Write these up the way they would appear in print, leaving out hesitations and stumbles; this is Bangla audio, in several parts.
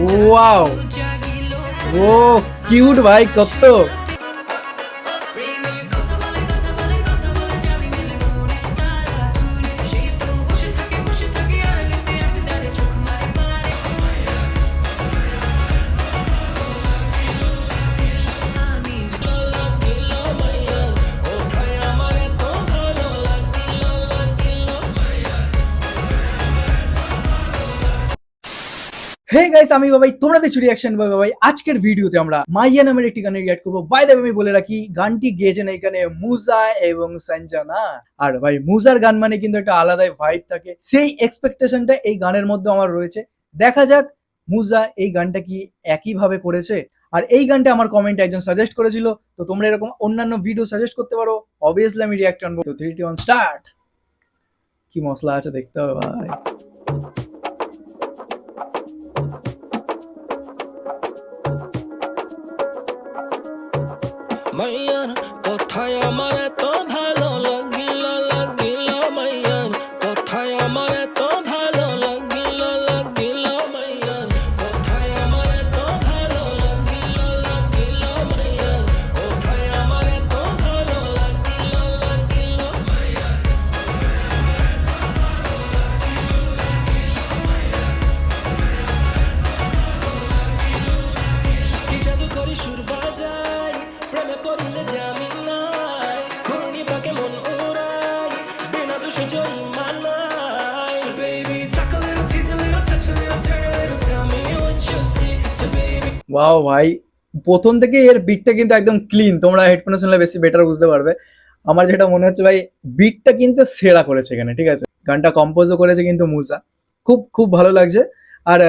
ওয়াও, ও কিউট ভাই কত। হে গাইস, আমি বাবাই, তোমরা দেখছো রিয়াকশন বাবাই। আজকের ভিডিওতে আমরা মাইয়া নামের একটি গানে রিয়াক্ট করবো। বাই দ্য ওয়ে আমি বলে রাখি, গানটি গেয়েছেন এখানে মুজা এবং সঞ্জনা। আর ভাই মুজার গান মানে কিন্তু একটা আলাদাই ভাইব থাকে, সেই এক্সপেকটেশনটা এই গানের মধ্যে আমার রয়েছে। দেখা যাক মুজা এই গানটা কি একই ভাবে করেছে। আর এই গানটা আমার কমেন্টে একজন সাজেস্ট করেছিল, তো তোমরা এরকম অন্যান্য ভিডিও সাজেস্ট করতে পারো, অবভিয়াসলি আমি রিয়াক্ট আনবো। তো 3 2 1 স্টার্ট। কি মশলা আছে দেখতে হবে ভাই। মাইয়ার কথায় আমার এত ভালো লাগিল লাগিল, মাইয়ার কথায় আমার এত ভালো লাগিল লাগিল, মাইয়ার কথায় আমার এত ভালো লাগিল লাগিল, মাইয়ার কথায় আমার এত ভালো লাগিল লাগিল, মাইয়ার কি জাদু করি সুর বাজাই, প্রেমে পড়লে যে আমি নাই, ঘূর্ণি পাকে মন উড়াই, বিনা দোষে জরিমানাই। So baby, talk a little, tease a little, touch a little, turn a little, tell me what you see. So baby, wow ভাই, প্রথম থেকে এর বিটটা কিন্তু একদম ক্লিন। তোমরা হেডফোনে শুনলে বেশি বেটার বুঝতে পারবে। আমার যেটা মনে হচ্ছে ভাই, বিটটা কিন্তু সেরা করেছে এখানে, ঠিক আছে। গানটা কম্পোজও করেছে কিন্তু মুসা। খুব খুব ভালো লাগছে। আর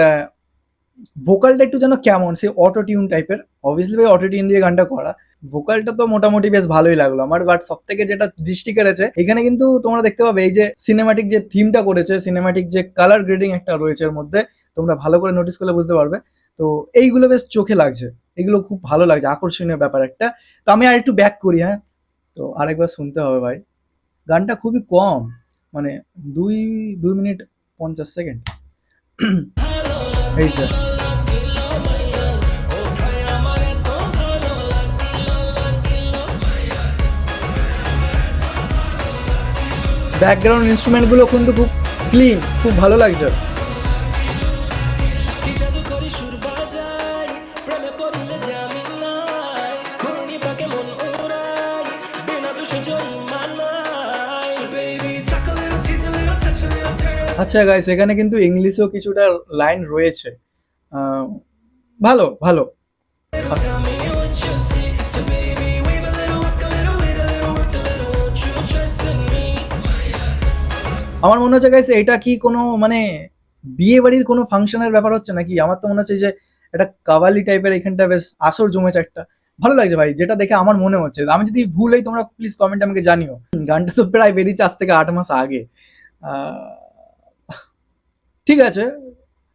ভোকালটা একটু যেন কেমন, সে অটো টিউন টাইপের। অবভিয়াসলি ভাই অটো টিউন দিয়ে গানটা করা। ভোকালটা তো মোটামুটি বেশ ভালোই লাগলো আমার। বাট সব থেকে যেটা দৃষ্টি কেড়েছে এখানে কিন্তু তোমরা দেখতে পাবে, এই যে সিনেমাটিক যে থিমটা করেছে, সিনেমাটিক যে কালার গ্রেডিং একটা রয়েছে এর মধ্যে, তোমরা ভালো করে নোটিস করলে বুঝতে পারবে। তো এইগুলো বেশ চোখে লাগছে, এগুলো খুব ভালো লাগছে, আকর্ষণীয় ব্যাপার একটা। তো আমি আর একটু ব্যাক করি, হ্যাঁ। তো আরেকবার শুনতে হবে ভাই। গানটা খুবই কম, মানে 2 মিনিট 50 সেকেন্ড। এই যে ব্যাকগ্রাউন্ড ইনস্ট্রুমেন্ট গুলো কিন্তু খুব ক্লিন, খুব ভালো লাগছে। কি জাদু করি সুর বাজাই, প্রেমে পড়লে যে আমি নাই, ঘূর্ণি পাকে মন উড়াই, বিনা দোষে জরিমানাই। So baby, talk a little, tease a little, touch a little, turn a little. আচ্ছা গাইস, এখানে কিন্তু ইংলিশেও কিছুটা লাইন রয়েছে। আহ, ভালো ভালো। Tell me what you see. So baby, wave a little, walk a little, wait a little, work a little, won't you trust in me? আমার মনে হচ্ছে গাইস, এটা কি কোনো মানে বিয়ে বাড়ির কোনো ফাংশনের ব্যাপার হচ্ছে নাকি? আমার তো মনে হচ্ছে যে এটা কাওয়ালি টাইপের, এখানটা বেশ আসর জমেছে একটা। ভালো লাগছে ভাই, যেটা দেখে আমার মনে হচ্ছে। আমি যদি ভুল হই তোমরা প্লিজ কমেন্টে আমাকে জানিও। গানটা তো প্রায় বেরিয়েছে আজ থেকে 8 মাস আগে। আহ, ঠিক আছে,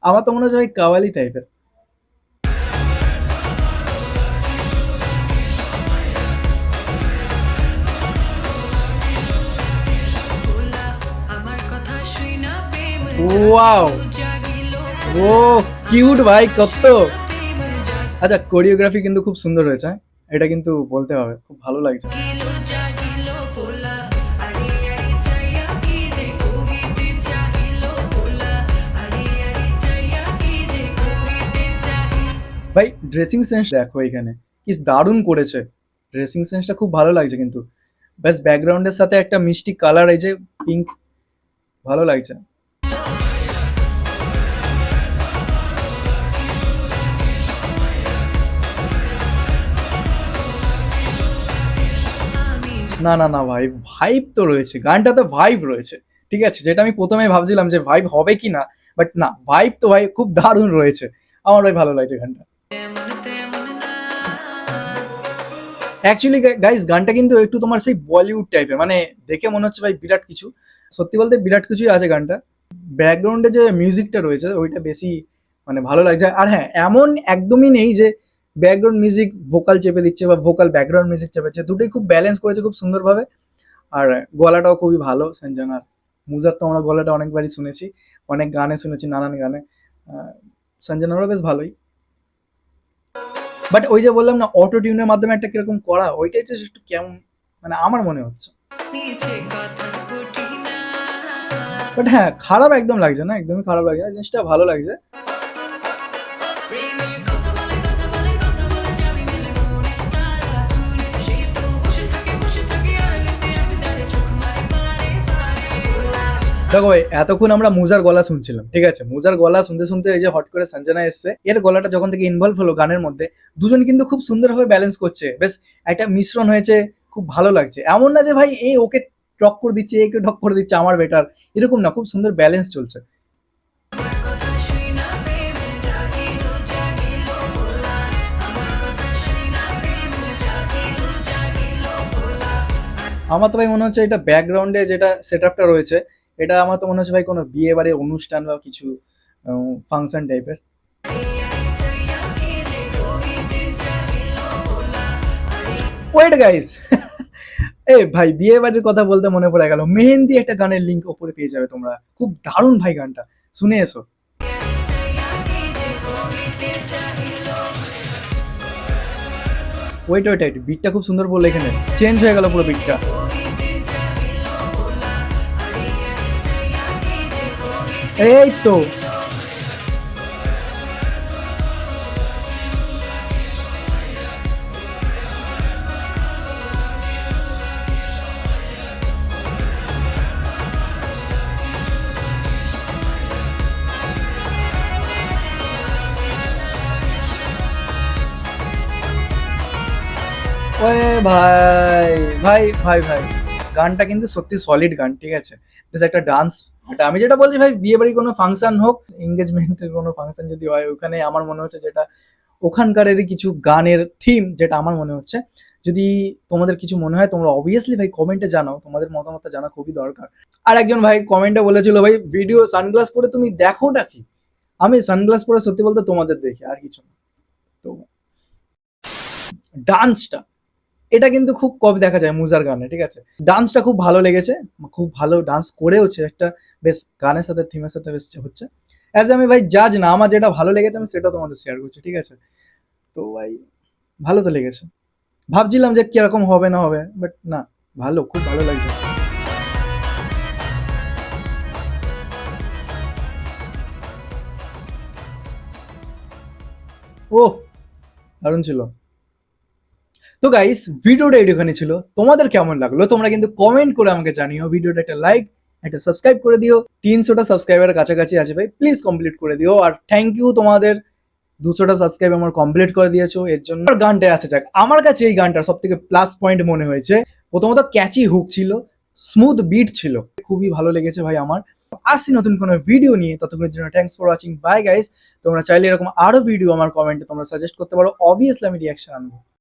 আমার তো মনে হচ্ছে ভাই কাওয়ালি টাইপের। ওয়াও, ও কিউট ভাই কত। আচ্ছা, কোরিওগ্রাফি কিন্তু খুব সুন্দর হয়েছে, হ্যাঁ? এটা কিন্তু বলতে হবে, খুব ভালো লাগছে। ভাই ড্রেসিং সেন্স দেখো এখানে, কি দারুণ করেছে। ড্রেসিং সেন্সটা খুব ভালো লাগছে কিন্তু। ব্যাস ব্যাকগ্রাউন্ডের সাথে একটা মিষ্টি কালার, এই যে পিঙ্ক, ভালো লাগছে। না না না ভাই, ভাইব তো রয়েছে, গানটা তো ভাইব রয়েছে। ঠিক আছে, যেটা আমি প্রথমে ভাবছিলাম যে ভাইব হবে কি না, বাট না, ভাইব তো ভাই খুব দারুণ রয়েছে। আমার ভাই ভালো লাগছে গানটা। অ্যাকচুয়ালি গাইস, গানটা কিন্তু একটু তোমার সেই বলিউড টাইপের, মানে দেখে মনে হচ্ছে ভাই বিরাট কিছু। সত্যি বলতে বিরাট কিছুই আছে গানটা। ব্যাকগ্রাউন্ডে যে মিউজিকটা রয়েছে ওইটা বেশি মানে ভালো লাগছে। আর হ্যাঁ, এমন একদমই নেই যে ব্যাকগ্রাউন্ড মিউজিক ভোকাল চেপে দিচ্ছে বা ভোকাল ব্যাকগ্রাউন্ড মিউজিক চেপেছে, দুটোই খুব ব্যালেন্স করেছে খুব সুন্দরভাবে। আর গলাটাও খুবই ভালো সঞ্জনার। মুজার তো আমরা গলাটা অনেকবারই শুনেছি, অনেক গানে শুনেছি, নানান গানে। সঞ্জনারও বেশ ভালোই। বাট ওই যে বললাম না অটো টিউনের মাধ্যমে একটা কিরকম করা, ওইটাই হচ্ছে একটু কেমন, মানে আমার মনে হচ্ছে। বাট হ্যাঁ, খারাপ একদম লাগছে না, একদমই খারাপ লাগছে না, জিনিসটা ভালো লাগছে। দেখো ভাই, এতক্ষণ আমরা মুজার গলা শুনছিলাম, ঠিক আছে, মুজার গলা শুনতে শুনতে এই যে হট করে সঞ্জনা এসছে, এর গলাটা যখন থেকে ইনভলভ হলো গানের মধ্যে, দুজন কিন্তু খুব সুন্দরভাবে ব্যালেন্স করছে, বেশ একটা মিশ্রণ হয়েছে, খুব ভালো লাগছে। এমন না যে ভাই এ ওকে টক্কর দিচ্ছে, একে টক্কর দিচ্ছে, আমার বেটার, এরকম না, খুব সুন্দর ব্যালেন্স চলছে। আমার তো ভাই মনে হচ্ছে এটা ব্যাকগ্রাউন্ডে যেটা সেট আপটা রয়েছে, এটা আমার তো মনে হচ্ছে ভাই কোনো বিয়ে বাড়ির অনুষ্ঠান বা কিছু ফাংশন টাইপের। ওয়েট গাইস, এ ভাই বিয়ে বাড়ির কথা বলতে মনে পড়ে গেল, মেহেন্দি একটা গানের লিঙ্ক ওপরে পেয়ে যাবে তোমরা, খুব দারুণ ভাই গানটা, শুনে এসো। ওয়েট ওয়েট ওয়েট, বিটটা খুব সুন্দর বললো, এখানে চেঞ্জ হয়ে গেল পুরো বিটটা। এই তো ওয়ে ভাই, ভাই ভাই ভাই, গানটা কিন্তু সত্যি সলিড গান, ঠিক আছে, বেশ একটা ডান্স। এটা আমি যেটা বলছি ভাই, বিয়ে বাড়ি কোনো ফাংশন হোক, এঙ্গেজমেন্টের কোনো ফাংশন যদি হয়, ওখানে আমার মনে হচ্ছে যেটা ওখানকারেরই কিছু গানের থিম, যেটা আমার মনে হচ্ছে। যদি তোমাদের কিছু মনে হয় তোমরা অবভিয়াসলি ভাই কমেন্টে জানাও, তোমাদের মতামতটা জানা খুবই দরকার। আর একজন ভাই কমেন্টে বলেছিল, ভাই ভিডিও সানগ্লাস পরে তুমি দেখোটা কি? আমি সানগ্লাস পরে সত্যি বলতে তোমাদের দেখি, আর কিছু না। তো ডান্সটা, এটা কিন্তু খুব কম দেখা যায় মুজার গানে, ঠিক আছে, ডান্সটা খুব ভালো লেগেছে, খুব ভালো ডান্স করেওছে, একটা বেশ গানের সাথে থিমের সাথে বেশ হচ্ছে। অ্যাজ আমি ভাই জাজ না, আমার যেটা ভালো লেগেছে আমি সেটা তোমাদের শেয়ার করছি, ঠিক আছে। তো ভাই ভালো তো লেগেছে, ভাবছিলাম যে কিরকম হবে না হবে, বাট না, ভালো, খুব ভালো লাগছে। ও দারুণ ছিল। তো গাইস, ভিডিওটা এটুখানি ছিল, তোমাদের কেমন লাগলো তোমরা কিন্তু কমেন্ট করে আমাকে জানিও, ভিডিওটা একটা লাইক, একটা সাবস্ক্রাইব করে দিও। 300টা সাবস্ক্রাইবারের কাছাকাছি আছে ভাই, প্লিজ কমপ্লিট করে দিও। আর থ্যাংক ইউ তোমাদের, 200টা সাবস্ক্রাইব আমার কমপ্লিট করে দিয়েছো, এর জন্য। আর গানটা আসে যাক, আমার কাছে এই গানটার সব থেকে প্লাস পয়েন্ট মনে হয়েছে, প্রথমত ক্যাচি হুক ছিল, স্মুথ বিট ছিল, খুবই ভালো লেগেছে ভাই আমার। আসছি নতুন কোনো ভিডিও নিয়ে, ততক্ষণের জন্য thanks for watching, bye guys. তোমরা চাইলে এরকম আরো ভিডিও আমার কমেন্টে তোমরা সাজেস্ট করতে পারো, অবভিয়াসলি আমি রিয়াকশন আনবো।